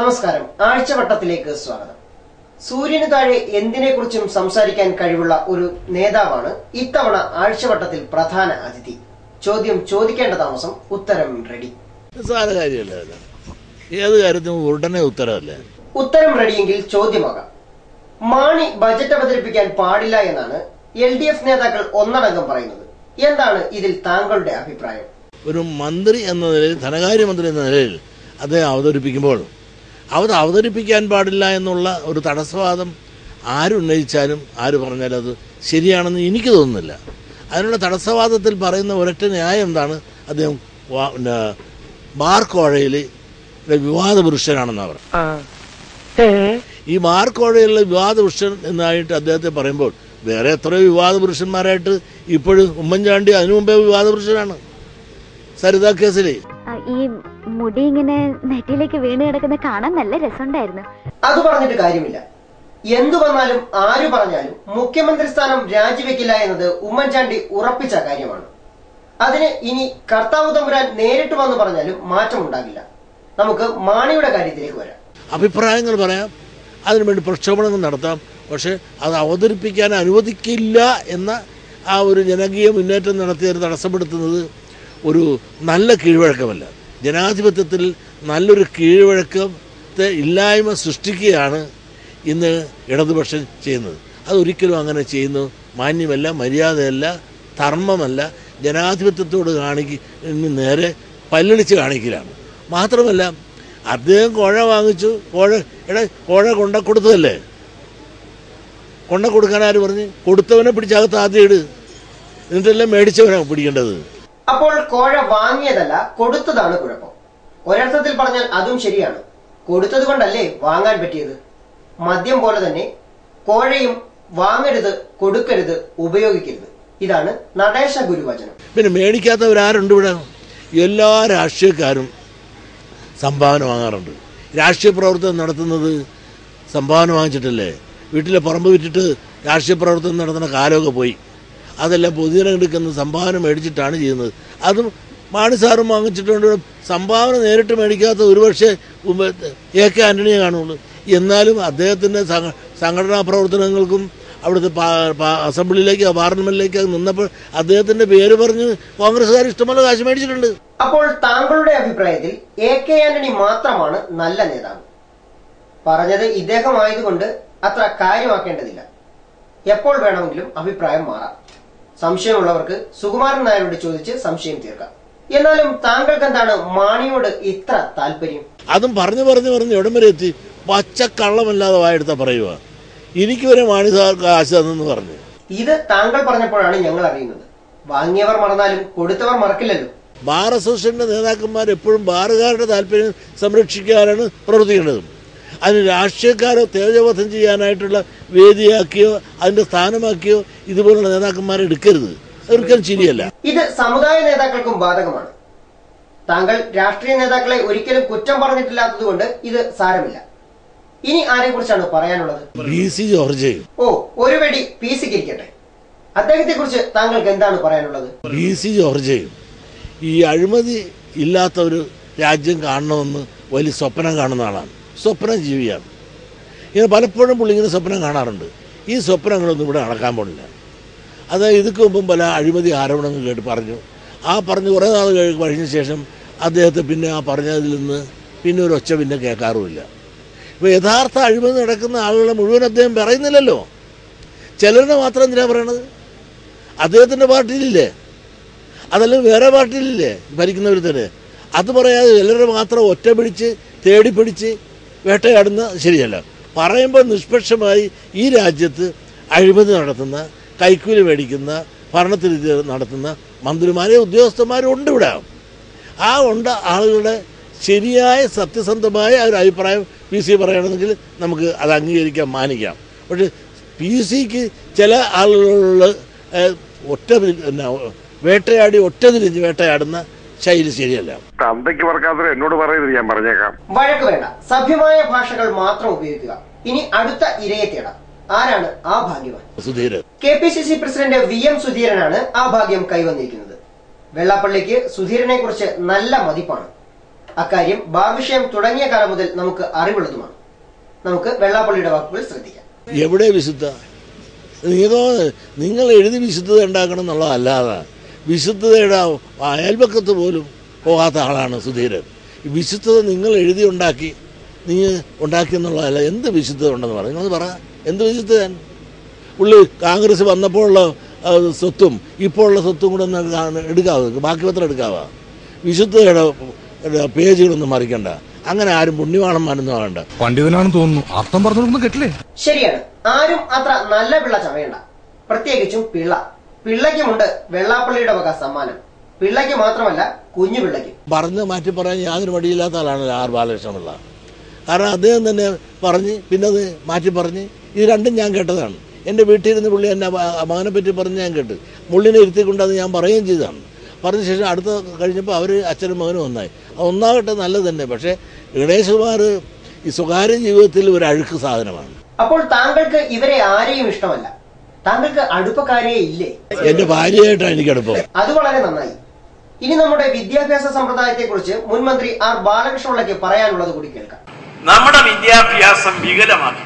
നമസ്കാരം. ആഴ്ചവട്ടത്തിലേക്ക് സ്വാഗതം. സൂര്യന് താഴെ എന്തിനെക്കുറിച്ചും സംസാരിക്കാൻ കഴിവുള്ള ഒരു നേതാവാണ് ഇത്തവണ ആഴ്ചവട്ടത്തിൽ പ്രധാന അതിഥി. ചോദ്യം ചോദിക്കേണ്ട താമസം, ഉത്തരം റെഡി. ഏത് കാര്യത്തിനും ഉടനെ ഉത്തരവല്ലേ? ഉത്തരം റെഡിയെങ്കിൽ ചോദ്യമാകാം. മാണി ബജറ്റ് അവതരിപ്പിക്കാൻ പാടില്ല എന്നാണ് LDF നേതാക്കൾ ഒന്നടങ്കം പറയുന്നത്. എന്താണ് ഇതിൽ താങ്കളുടെ അഭിപ്രായം? ഒരു മന്ത്രി എന്ന നിലയിൽ, ധനകാര്യമന്ത്രി എന്ന നിലയിൽ അദ്ദേഹം അവതരിപ്പിക്കുമ്പോൾ അവതരിപ്പിക്കാൻ പാടില്ല എന്നുള്ള ഒരു തടസ്സവാദം ആരുന്നയിച്ചാലും ആര് പറഞ്ഞാലും അത് ശരിയാണെന്ന് എനിക്ക് തോന്നുന്നില്ല. അതിനുള്ള തടസ്സവാദത്തിൽ പറയുന്ന ഒരൊറ്റ ന്യായം എന്താണ്? അദ്ദേഹം ബാർ കോഴയിലെ വിവാദ പുരുഷനാണെന്ന് അവർ. ഈ ബാർ കോഴയിലെ വിവാദ പുരുഷൻ എന്നായിട്ട് അദ്ദേഹത്തെ പറയുമ്പോൾ വേറെ എത്രയോ വിവാദ പുരുഷന്മാരായിട്ട് ഇപ്പോഴും ഉമ്മൻചാണ്ടി അതിനു മുമ്പേ വിവാദ പുരുഷനാണ്. സരിത കേസിലെ ഈ മുടി ഇങ്ങനെ നെറ്റിയിലേക്ക് വീണ് കിടക്കുന്ന കാണാൻ നല്ല രസമുണ്ടായിരുന്നു. അത് പറഞ്ഞിട്ട് കാര്യമില്ല. എന്തു വന്നാലും ആര് പറഞ്ഞാലും മുഖ്യമന്ത്രി സ്ഥാനം രാജിവെക്കില്ല എന്നത് ഉമ്മൻചാണ്ടി ഉറപ്പിച്ച കാര്യമാണ്. അതിന് ഇനി കർത്താവ് തമ്പുരാൻ നേരിട്ട് വന്ന് പറഞ്ഞാലും മാറ്റമുണ്ടാകില്ല. നമുക്ക് മാണിയുടെ കാര്യത്തിലേക്ക് വരാം. അഭിപ്രായങ്ങൾ പറയാം, അതിനുവേണ്ടി പ്രക്ഷോഭണങ്ങൾ നടത്താം. പക്ഷെ അത് അവതരിപ്പിക്കാൻ അനുവദിക്കില്ല എന്ന ആ ഒരു ജനകീയ മുന്നേറ്റം നടത്തിയത് തടസ്സപ്പെടുത്തുന്നത് ഒരു നല്ല കീഴ്വഴക്കമല്ല. ജനാധിപത്യത്തിൽ നല്ലൊരു കീഴ്വഴക്കത്തെ ഇല്ലായ്മ സൃഷ്ടിക്കുകയാണ് ഇന്ന് ഇടതുപക്ഷം ചെയ്യുന്നത്. അതൊരിക്കലും അങ്ങനെ ചെയ്യുന്നു മാന്യമല്ല, മര്യാദയല്ല, ധർമ്മമല്ല. ജനാധിപത്യത്തോട് നേരെ പല്ലടിച്ച് കാണിക്കലാണ്. മാത്രമല്ല, അദ്ദേഹം കോഴ വാങ്ങിച്ചു. കോഴ കൊടുത്തതല്ലേ? കൊടുക്കാൻ ആര് പറഞ്ഞ്? കൊടുത്തവനെ പിടിച്ചകത്ത് ആദ്യം ഇട്, എന്നിട്ടല്ലേ മേടിച്ചവനാണ് പിടിക്കേണ്ടത്. അപ്പോൾ കോഴ വാങ്ങിയതല്ല, കൊടുത്തതാണ് കുഴപ്പം. ഒരർത്ഥത്തിൽ പറഞ്ഞാൽ അതും ശരിയാണ്. കൊടുത്തത് കൊണ്ടല്ലേ വാങ്ങാൻ പറ്റിയത്. മദ്യം പോലെ തന്നെ കോഴയും വാങ്ങരുത്, കൊടുക്കരുത്, ഉപയോഗിക്കരുത്. ഇതാണ് നടേശ ഗുരുവചനം. പിന്നെ മേടിക്കാത്തവരാരുണ്ട് ഇവിടെ? എല്ലാ രാഷ്ട്രീയക്കാരും സംഭാവന വാങ്ങാറുണ്ട്. രാഷ്ട്രീയ പ്രവർത്തനം നടത്തുന്നത് സംഭാവന വാങ്ങിച്ചിട്ടല്ലേ? വീട്ടിലെ പറമ്പ് വിറ്റിട്ട് രാഷ്ട്രീയ പ്രവർത്തനം നടത്തുന്ന കാലമൊക്കെ പോയി. അതെല്ലാം പൊതുജനം എടുക്കുന്ന സംഭാവന മേടിച്ചിട്ടാണ് ചെയ്യുന്നത്. അതും മാണി സാറും വാങ്ങിച്ചിട്ടുണ്ട്. സംഭാവന നേരിട്ട് മേടിക്കാത്ത ഒരുപക്ഷെ AK ആന്റണിയെ കാണുള്ളൂ. എന്നാലും അദ്ദേഹത്തിൻ്റെ സംഘടനാ പ്രവർത്തനങ്ങൾക്കും അവിടുത്തെ അസംബ്ലിയിലേക്ക്, പാർലമെന്റിലേക്ക് നിന്നപ്പോൾ അദ്ദേഹത്തിന്റെ പേര് പറഞ്ഞ് കോൺഗ്രസ്സുകാർ ഇഷ്ടംപോലെ കാശ് മേടിച്ചിട്ടുണ്ട്. അപ്പോൾ താങ്കളുടെ അഭിപ്രായത്തിൽ AK ആന്റണി മാത്രമാണ് നല്ല നേതാവ്? പറഞ്ഞത് ഇദ്ദേഹം ആയതുകൊണ്ട് അത്ര കാര്യമാക്കേണ്ടതില്ല. എപ്പോൾ വേണമെങ്കിലും അഭിപ്രായം മാറാം. സംശയമുള്ളവർക്ക് സുകുമാരൻ നായരോട് ചോദിച്ച് സംശയം തീർക്കാം. എന്നാലും താങ്കൾക്ക് എന്താണ് മാണിയോട് ഇത്ര താല്പര്യം? അതും പറഞ്ഞു എവിടം വരെ എത്തി? പച്ചക്കള്ളമല്ലാതെ വായെടുത്താ പറയുക. എനിക്ക് വരെ മാണി സാർ കാശ് തന്നെന്ന് പറഞ്ഞു. ഇത് താങ്കൾ പറഞ്ഞപ്പോഴാണ് ഞങ്ങൾ അറിയുന്നത്. വാങ്ങിയവർ മറന്നാലും കൊടുത്തവർ മറക്കില്ലല്ലോ. ബാർ അസോസിയേഷന്റെ നേതാക്കന്മാർ എപ്പോഴും ബാറുകാരുടെ താല്പര്യം സംരക്ഷിക്കാനാണ് പ്രവർത്തിക്കേണ്ടത്. അതിന് രാഷ്ട്രീയക്കാരോ തേജോവധം ചെയ്യാനായിട്ടുള്ള വേദിയാക്കിയോ അതിന്റെ സ്ഥാനമാക്കിയോ ഇതുപോലുള്ള നേതാക്കന്മാരെ എടുക്കരുത്. അതൊരിക്കലും ശരിയല്ല. ഇത് സമുദായ നേതാക്കൾക്കും ബാധകമാണ്. താങ്കൾ രാഷ്ട്രീയ നേതാക്കളെ ഒരിക്കലും കുറ്റം പറഞ്ഞിട്ടില്ലാത്തതുകൊണ്ട് ഇത് സാരമില്ല. ഇനി ആരെ കുറിച്ചാണ് പറയാനുള്ളത്? PC George. ഓ, ഒരു വെടി PC-ക്ക് ഇരിക്കട്ടെ. അദ്ദേഹത്തെ കുറിച്ച് താങ്കൾക്ക് എന്താണ് പറയാനുള്ളത്? PC ജോർജ് ഈ അഴിമതി ഇല്ലാത്ത ഒരു രാജ്യം കാണണമെന്ന് വലിയ സ്വപ്നം കാണുന്ന ആളാണ്. സ്വപ്ന ജീവിയാണ്. ഇങ്ങനെ പലപ്പോഴും പുള്ളി ഇങ്ങനെ സ്വപ്നം കാണാറുണ്ട്. ഈ സ്വപ്നങ്ങളൊന്നും ഇവിടെ നടക്കാൻ പോണില്ല. അതായത് ഇതിക്ക് മുമ്പും പല അഴിമതി ആരോപണങ്ങൾ പറഞ്ഞു കുറേ നാൾ കഴിഞ്ഞ ശേഷം അദ്ദേഹത്തെ പിന്നെ ആ പറഞ്ഞതിൽ നിന്ന് പിന്നെ ഒരു ഒച്ച പിന്നെ കേൾക്കാറുമില്ല. ഇപ്പോൾ യഥാർത്ഥ അഴിമതി നടക്കുന്ന ആളുകളെ മുഴുവൻ അദ്ദേഹം പറയുന്നില്ലല്ലോ. ചിലരുടെ മാത്രം എന്തിനാ പറയണത്? അദ്ദേഹത്തിൻ്റെ പാർട്ടിയിലില്ലേ? അതല്ലെങ്കിൽ വേറെ പാർട്ടിയിലില്ലേ ഭരിക്കുന്നവർ തന്നെ? അത് പറയാതെ ചിലരുടെ മാത്രം ഒറ്റ പിടിച്ച് തേടിപ്പിടിച്ച് വേട്ടയാടുന്ന ശരിയല്ല. പറയുമ്പോൾ നിഷ്പക്ഷമായി ഈ രാജ്യത്ത് അഴിമതി നടത്തുന്ന, കൈക്കൂലി മേടിക്കുന്ന, ഭരണത്തിൽ നടത്തുന്ന മന്ത്രിമാരെ ഉദ്യോഗസ്ഥന്മാരും ഉണ്ട് ഇവിടെ. ആ ഉണ്ട് ആളുകളുടെ ശരിയായ സത്യസന്ധമായ ഒരു അഭിപ്രായം PC പറയണമെങ്കിൽ നമുക്ക് അത് അംഗീകരിക്കാം, മാനിക്കാം. പക്ഷെ PC-ക്ക് ചില ആളുകളുള്ള വേട്ടയാടി ഒറ്റതിരിഞ്ഞ് വേട്ടയാടുന്ന ശൈലി ശരിയല്ല. എന്നോട് പറയുന്നത് ഞാൻ പറഞ്ഞേക്കാം. വഴക്ക് വേണ്ട, സഭ്യമായ ഭാഷകൾ മാത്രം ഉപയോഗിക്കുക. ഇനി അടുത്ത ഇരയെ തേടാം. ആരാണ് ആ ഭാഗ്യവാൻ? സുധീരൻ. KPCC പ്രസിഡന്റ് VM സുധീരനാണ് ആ ഭാഗ്യം കൈവന്നിരിക്കുന്നത്. വെള്ളാപ്പള്ളിക്ക് സുധീരനെ കുറിച്ച് നല്ല മതിപ്പാണ്. അക്കാര്യം ബാർ വിഷയം തുടങ്ങിയ കാലം മുതൽ നമുക്ക് അറിവുള്ളതുമാണ്. നമുക്ക് വെള്ളാപ്പള്ളിയുടെ വാക്കുകൾ ശ്രദ്ധിക്കാം. എവിടെ വിശുദ്ധ? നിങ്ങൾ എഴുതി വിശുദ്ധത ഉണ്ടാക്കണം എന്നുള്ളതല്ലാതെ വിശുദ്ധതയുടെ അയൽപക്കത്ത് പോലും പോകാത്ത ആളാണ് സുധീരൻ. വിശുദ്ധത നിങ്ങൾ എഴുതി ഉണ്ടാക്കി നീ ഉണ്ടാക്കിയെന്നുള്ളതല്ല. എന്ത് വിശുദ്ധത ഉണ്ടെന്ന് പറ, നിങ്ങളത് പറ. എന്ത് വിശുദ്ധത? പുള്ളി കോൺഗ്രസ് വന്നപ്പോഴുള്ള സ്വത്തും ഇപ്പോൾ ഉള്ള സ്വത്തും കൂടെ ഒന്ന് എടുക്കാവോ? ബാക്കി പത്രം എടുക്കാവാ? വിശുദ്ധതയുടെ പേജുകളൊന്നും മറിക്കണ്ട. അങ്ങനെ ആരും പുണ്യവാണന്മാരൊന്നും ആകണ്ട. പണ്ഡിതനാണെന്ന് തോന്നുന്നു. അർത്ഥം പറഞ്ഞു കേട്ടില്ലേ? ശരിയാണ്. ആരും അത്ര നല്ല പിള്ള ചമയണ്ട. പ്രത്യേകിച്ചും പിള്ളയ്ക്കുമുണ്ട് വെള്ളാപ്പള്ളിയുടെ വക സമ്മാനം. പിള്ളയ്ക്ക് മാത്രമല്ല, കുഞ്ഞു പിള്ളയ്ക്കും. പറഞ്ഞ് മാറ്റി പറയാൻ യാതൊരു മടിയില്ലാത്ത ആളാണ് ആർ ബാലകൃഷ്ണപിള്ള. കാരണം അദ്ദേഹം തന്നെ പറഞ്ഞ് പിന്നെ അത് മാറ്റി പറഞ്ഞ് ഇത് രണ്ടും ഞാൻ കേട്ടതാണ്. എൻ്റെ വീട്ടിലിരുന്ന് പുള്ളി എന്നെ മകനെ പറ്റി പറഞ്ഞ് ഞാൻ കേട്ട് മുള്ളിനെ ഇരുത്തിക്കൊണ്ട് അത് ഞാൻ പറയുകയും ചെയ്തതാണ്. പറഞ്ഞ ശേഷം അടുത്ത കഴിഞ്ഞപ്പോൾ അവർ അച്ഛനും മകനും ഒന്നായി. അത് ഒന്നാകട്ടെ നല്ലത് തന്നെ. പക്ഷേ ഗണേഷ് കുമാർ ഈ സ്വകാര്യ ജീവിതത്തിൽ ഒരു അഴുക്ക് സാധനമാണ്. അപ്പോൾ താങ്കൾക്ക് ഇവരെ ആരെയും ഇഷ്ടമല്ല? താങ്കൾക്ക് അടുപ്പക്കാരേ ഇല്ലേ? എന്റെ ഭാര്യയായിട്ടാണ് എനിക്ക് അടുപ്പം. അത് വളരെ നന്നായി. ഇനി നമ്മുടെ വിദ്യാഭ്യാസ സമ്പ്രദായത്തെ കുറിച്ച് മുൻ മന്ത്രി ആർ ബാലകൃഷ്ണപിള്ളയ്ക്ക് പറയാനുള്ളത് കൂടി കേൾക്കാം. നമ്മുടെ വിദ്യാഭ്യാസം വികലമാക്കി.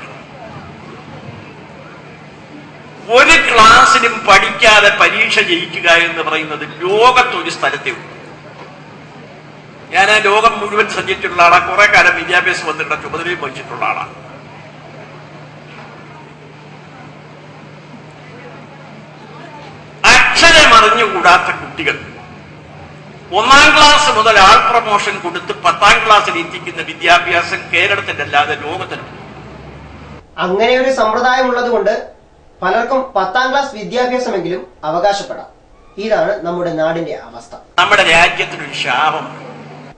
ഒരു ക്ലാസ്സിലും പഠിക്കാതെ പരീക്ഷ ജയിക്കുക എന്ന് പറയുന്നത് ലോകത്തൊരു സ്ഥലത്തേ ഉള്ളൂ. ഞാൻ ആ ലോകം മുഴുവൻ സഞ്ചരിച്ചിട്ടുള്ള ആളാണ്. കുറെ കാലം വിദ്യാഭ്യാസം വന്നിട്ടുള്ള ചുമതലയും വഹിച്ചിട്ടുള്ള ആളാണ്. അക്ഷരമറിഞ്ഞുകൂടാത്ത കുട്ടികൾ 1ാം ക്ലാസ് മുതൽ ആൾ പ്രമോഷൻ കൊടുത്ത് 10ാം ക്ലാസ്സിൽ എത്തിക്കുന്ന വിദ്യാഭ്യാസം കേരളത്തിലല്ലാതെ ലോകത്തിലുണ്ട്. അങ്ങനെ ഒരു സമ്പ്രദായം ഉള്ളതുകൊണ്ട് പലർക്കും 10ാം ക്ലാസ് വിദ്യാഭ്യാസമെങ്കിലും അവകാശപ്പെടാം. ഇതാണ് നമ്മുടെ നാടിന്റെ അവസ്ഥ. നമ്മുടെ രാജ്യത്തിനൊരു ശാപം.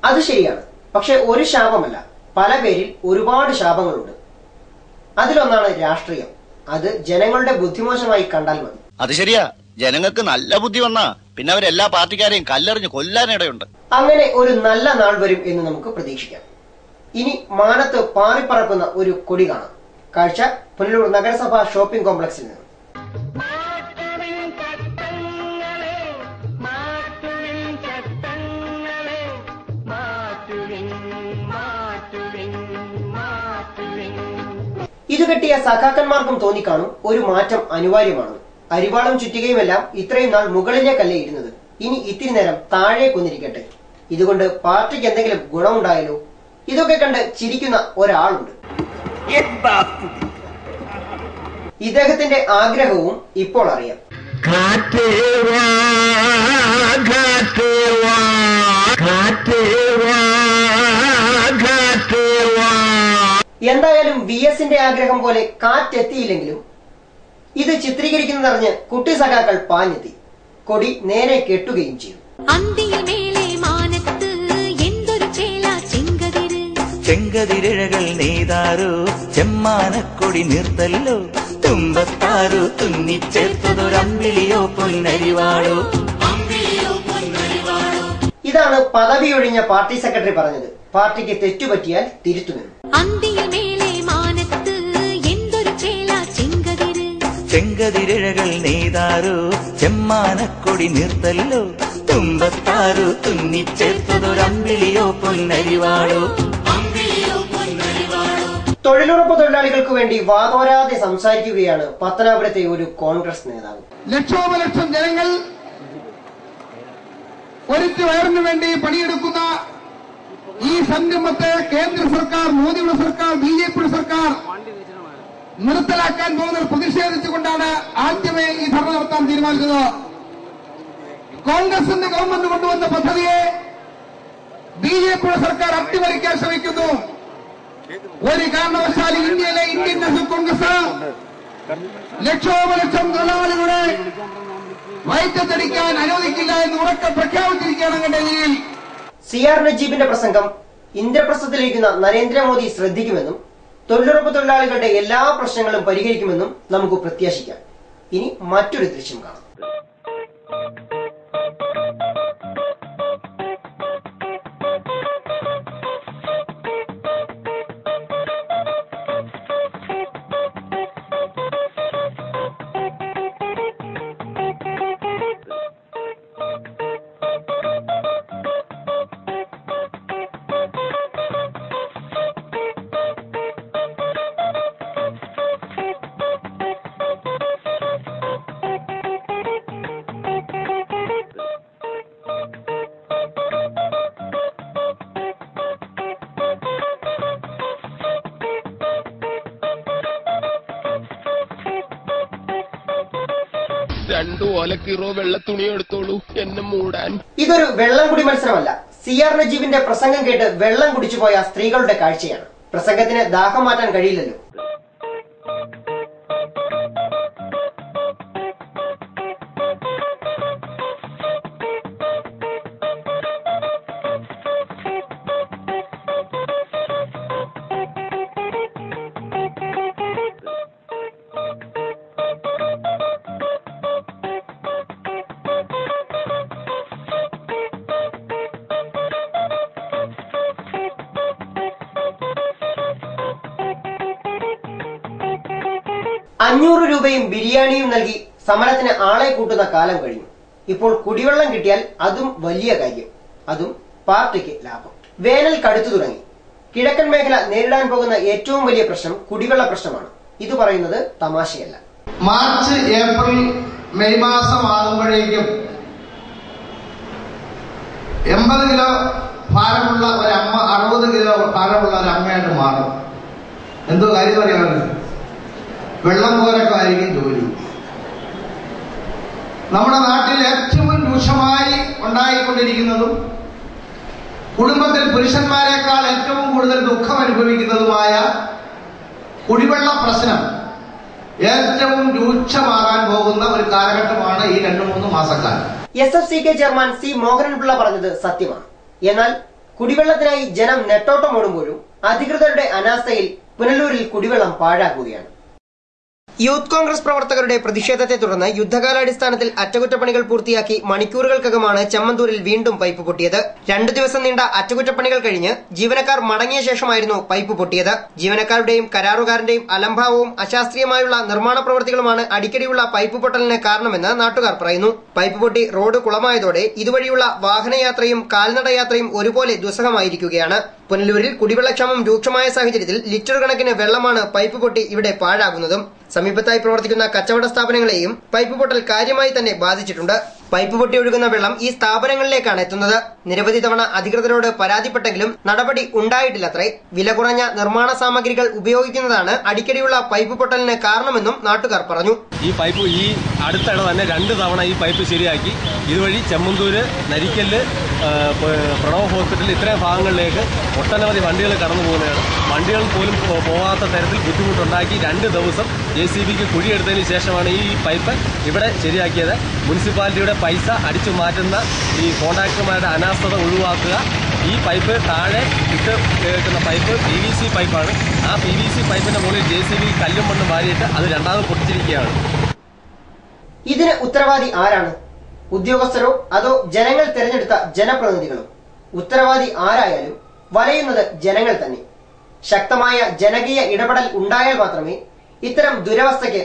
അത് ശരിയാണ്. പക്ഷെ ഒരു ശാപമല്ല, പല പേരിൽ ഒരുപാട് ശാപങ്ങളുണ്ട്. അതിലൊന്നാണ് രാഷ്ട്രീയം. അത് ജനങ്ങളുടെ ബുദ്ധിമോശമായി കണ്ടാൽ മതി. അത് ശരിയാ. ജനങ്ങൾക്ക് നല്ല ബുദ്ധി വന്നാ പിന്നെ അവരെല്ലാ പാർട്ടിക്കാരെയും കല്ലെറിഞ്ഞ് കൊല്ലാനിടയുണ്ട്. അങ്ങനെ ഒരു നല്ല നാൾ വരും എന്ന് നമുക്ക് പ്രതീക്ഷിക്കാം. ഇനി മാനത്ത് പാറിപ്പറക്കുന്ന ഒരു കൊടി കാണാം. കാഴ്ച പുനലൂർ നഗരസഭ ഷോപ്പിംഗ് കോംപ്ലക്സിൽ നിന്ന്. ഇത് കെട്ടിയ സഖാക്കന്മാർക്കും തോന്നിക്കാണും ഒരു മാറ്റം അനിവാര്യമാണ്. അരിവാളും ചുറ്റികയുമെല്ലാം ഇത്രയും നാൾ മുകളിലേക്കല്ലേ ഇരുന്നത്. ഇനി ഇത്തിരി നേരം താഴെ കൊന്നിരിക്കട്ടെ. ഇതുകൊണ്ട് പാർട്ടിക്ക് എന്തെങ്കിലും ഗുണമുണ്ടായാലോ? ഇതൊക്കെ കണ്ട് ചിരിക്കുന്ന ഒരാളുണ്ട്. ഇദ്ദേഹത്തിന്റെ ആഗ്രഹവും ഇപ്പോൾ അറിയാം. എന്തായാലും VSന്റെ ആഗ്രഹം പോലെ കാറ്റെത്തിയില്ലെങ്കിലും ഇത് ചിത്രീകരിക്കുന്നതറിഞ്ഞ് കുട്ടി സഖാക്കൾ പാഞ്ഞെത്തി. കൊടി നേരെ കെട്ടുകയും ചെയ്തു. ചെങ്കതിരകൾ നെയ്താരോ ചെമ്മാനക്കൊടി നിർത്തല്ലോ തുമ്പത്താരോ തുന്നിച്ചേർത്തതൊരമ്പിളിയോ പൊന്നരിവാളോ. ഇതാണ് പദവിയൊഴിഞ്ഞ പാർട്ടി സെക്രട്ടറി പറഞ്ഞത്. പാർട്ടിക്ക് തെറ്റുപറ്റിയാൽ തിരുത്തുമെന്ന്. ചെങ്കതിരകൾ നെയ്താരോ ചെമ്മാനക്കൊടി നിർത്തല്ലോ തുമ്പത്താരോ തുന്നിച്ചേർത്തതൊരമ്പിളിയോ പൊന്നരിവാളോ. തൊഴിലുറപ്പ് തൊഴിലാളികൾക്ക് വേണ്ടി വാതോരാതെ സംസാരിക്കുകയാണ് പത്തനാപുരത്തെ ഒരു കോൺഗ്രസ് നേതാവ്. ലക്ഷോപലക്ഷം ജനങ്ങൾ ഒരിറ്റു വയറിനു വേണ്ടി പണിയെടുക്കുന്ന ഈ സംരംഭത്തെ കേന്ദ്ര സർക്കാർ, മോദിയുടെ സർക്കാർ, BJPയുടെ സർക്കാർ നിർത്തലാക്കാൻ പോകുന്നത് പ്രതിഷേധിച്ചുകൊണ്ടാണ് ആദ്യമേ ഈ ധർണ നടത്താൻ തീരുമാനിച്ചത്. കോൺഗ്രസിന്റെ ഗവൺമെന്റ് കൊണ്ടുവന്ന പദ്ധതിയെ BJPയുടെ സർക്കാർ അട്ടിമറിക്കാൻ ശ്രമിക്കുന്നു. ഒരു കാരണവശാലും ഇന്ത്യയിലെ ഇന്ത്യൻ നാഷണൽ കോൺഗ്രസ് ലക്ഷോപലക്ഷം തൊഴിലാളികളെ വയറ്റത്തടിക്കാൻ അനുവദിക്കില്ല എന്ന് ഉറക്കെ പ്രഖ്യാപിച്ചിരിക്കുകയാണ് ഡൽഹിയിൽ. CR നജീബിന്റെ പ്രസംഗം ഇന്ദ്രപ്രസ്ഥത്തിലിരിക്കുന്ന നരേന്ദ്രമോദി ശ്രദ്ധിക്കുമെന്നും തൊഴിലുറപ്പ് തൊഴിലാളികളുടെ എല്ലാ പ്രശ്നങ്ങളും പരിഹരിക്കുമെന്നും നമുക്ക് പ്രത്യാശിക്കാം. ഇനി മറ്റൊരു ദൃശ്യം കാണാം. രണ്ടു ഓലക്കീറോ വെള്ള തുണി എടുത്തോളൂ എന്നെ മൂടാൻ. ഇതൊരു വെള്ളം കുടി മത്സരമല്ല. CR നജീബിന്റെ പ്രസംഗം കേട്ട് വെള്ളം കുടിച്ചുപോയ സ്ത്രീകളുടെ കാഴ്ചയാണ്. പ്രസംഗത്തിന് ദാഹം മാറ്റാൻ കഴിയില്ലല്ലോ. രൂപയും ബിരിയാണിയും നൽകി സമരത്തിന് ആളെ കൂട്ടുന്ന കാലം കഴിഞ്ഞു. ഇപ്പോൾ കുടിവെള്ളം കിട്ടിയാൽ അതും വലിയ കാര്യം, അതും പാർട്ടിക്ക് ലാഭം. വേനൽ കടുത്തു തുടങ്ങി. കിഴക്കൻ മേഖല നേരിടാൻ പോകുന്ന ഏറ്റവും വലിയ പ്രശ്നം കുടിവെള്ള പ്രശ്നമാണ്. ഇത് പറയുന്നത് തമാശയല്ല. മാർച്ച്, ഏപ്രിൽ, മെയ് മാസം ആകുമ്പോഴേക്കും 80 കിലോ ഭാരമുള്ള ഒരമ്മ 60 കിലോ ഭാരമുള്ള ഒരമ്മയായിട്ട് മാറും. എന്തോ കാര്യം പറയാമല്ലോ, വെള്ളം കോരൊക്കെ ആയിരിക്കും ജോലി. നമ്മുടെ നാട്ടിൽ ഏറ്റവും രൂക്ഷമായി ഉണ്ടായിക്കൊണ്ടിരിക്കുന്നതും കുടുംബത്തിൽ പുരുഷന്മാരെക്കാൾ ഏറ്റവും കൂടുതൽ ദുഃഖം അനുഭവിക്കുന്നതുമായ കുടിവെള്ള പ്രശ്നം ഏറ്റവും രൂക്ഷമാകാൻ പോകുന്ന ഒരു കാലഘട്ടമാണ് ഈ 2-3 മാസക്കാലം. SFCK chairman C. മോഹനൻപിള്ള പറഞ്ഞത് സത്യമാണ്. എന്നാൽ കുടിവെള്ളത്തിനായി ജനം നെട്ടോട്ടമോടുമ്പോഴും അധികൃതരുടെ അനാസ്ഥയിൽ പുനലൂരിൽ കുടിവെള്ളം പാഴാക്കുകയാണ്. യൂത്ത് കോൺഗ്രസ് പ്രവർത്തകരുടെ പ്രതിഷേധത്തെ തുടർന്ന് യുദ്ധകാലാടിസ്ഥാനത്തിൽ അറ്റകുറ്റപ്പണികൾ പൂർത്തിയാക്കി മണിക്കൂറുകൾക്കകമാണ് ചെമ്മന്തൂരിൽ വീണ്ടും പൈപ്പ് പൊട്ടിയത്. 2 ദിവസം നീണ്ട അറ്റകുറ്റപ്പണികൾ കഴിഞ്ഞ് ജീവനക്കാർ മടങ്ങിയ ശേഷമായിരുന്നു പൈപ്പ് പൊട്ടിയത്. ജീവനക്കാരുടെയും കരാറുകാരന്റെയും അലംഭാവവും അശാസ്ത്രീയമായുള്ള നിർമ്മാണ പ്രവൃത്തികളുമാണ് അടിക്കടിയുള്ള പൈപ്പ് പൊട്ടലിന് കാരണമെന്ന് നാട്ടുകാർ പറയുന്നു. പൈപ്പ് പൊട്ടി റോഡ് കുളമായതോടെ ഇതുവഴിയുള്ള വാഹനയാത്രയും കാൽനടയാത്രയും ഒരുപോലെ ദുസ്സഹമായിരിക്കുകയാണ്. പുനലൂരിൽ കുടിവെള്ളക്ഷാമം രൂക്ഷമായ സാഹചര്യത്തിൽ ലിറ്റർ കണക്കിന് വെള്ളമാണ് പൈപ്പ് പൊട്ടി ഇവിടെ പാഴാകുന്നതും. സമീപത്തായി പ്രവർത്തിക്കുന്ന കച്ചവട സ്ഥാപനങ്ങളെയും പൈപ്പ് പൊട്ടൽ കാര്യമായി തന്നെ ബാധിച്ചിട്ടുണ്ട്. പൈപ്പ് പൊട്ടി ഒഴുകുന്ന വെള്ളം ഈ സ്ഥാപനങ്ങളിലേക്കാണ് എത്തുന്നത്. നിരവധി തവണ അധികൃതരോട് പരാതിപ്പെട്ടെങ്കിലും നടപടി ഉണ്ടായിട്ടില്ലത്രേ. വില കുറഞ്ഞ നിർമ്മാണ സാമഗ്രികൾ ഉപയോഗിക്കുന്നതാണ് അടിക്കടിയുള്ള പൈപ്പ് പൊട്ടലിന് കാരണമെന്നും നാട്ടുകാർ പറഞ്ഞു. ഈ പൈപ്പ് അടുത്തിടെ തന്നെ 2 തവണ ഈ പൈപ്പ് ശരിയാക്കി ഇതുവഴി ചെമ്മന്തൂര്, നരിക്കല്, പ്രണവ് ഹോസ്പിറ്റൽ ഇത്രയും ഭാഗങ്ങളിലേക്ക് ഒട്ടനവധി വണ്ടികൾ കടന്നു പോകുന്നതാണ്. വണ്ടികൾ പോലും പോകാത്ത തരത്തിൽ ബുദ്ധിമുട്ടുണ്ടാക്കി 2 ദിവസം JCBക്ക് കുഴിയെടുത്തതിന് ശേഷമാണ് ഈ പൈപ്പ് ഇവിടെ ശരിയാക്കിയത്. മുനിസിപ്പാലിറ്റിയുടെ പൈസ അടിച്ചു മാറ്റുന്ന ഈ കോൺട്രാക്ടർമാരുടെ അനാസ്ഥത ഒഴിവാക്കുക. ഈ പൈപ്പ് താഴെ ഇട്ട് കേൾക്കുന്ന പൈപ്പ് PVC പൈപ്പാണ്. ആ PVC പൈപ്പിന്റെ മുകളിൽ JCB കല്ലും മണ്ണും വാരിയിട്ട് അത് രണ്ടാമത് പൊട്ടിച്ചിരിക്കുകയാണ്. ഇതിന് ഉത്തരവാദി ആരാണ്? ഉദ്യോഗസ്ഥരോ അതോ ജനങ്ങൾ തെരഞ്ഞെടുത്ത ജനപ്രതിനിധികളോ? ഉത്തരവാദി ആരായാലും വലയുന്നത് ജനങ്ങൾ തന്നെ. ശക്തമായ ജനകീയ ഇടപെടൽ ഉണ്ടായാൽ മാത്രമേ ഇത്തരം ദുരവസ്ഥയ്ക്ക്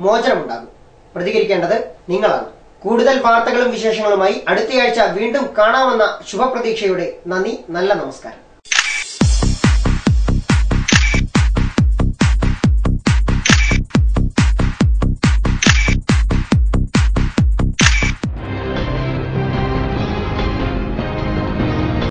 മോചനമുണ്ടാകൂ. പ്രതികരിക്കേണ്ടത് നിങ്ങളാണ്. കൂടുതൽ വാർത്തകളും വിശേഷങ്ങളുമായി അടുത്തയാഴ്ച വീണ്ടും കാണാമെന്ന ശുഭപ്രതീക്ഷയോടെ നന്ദി. നല്ല നമസ്കാരം.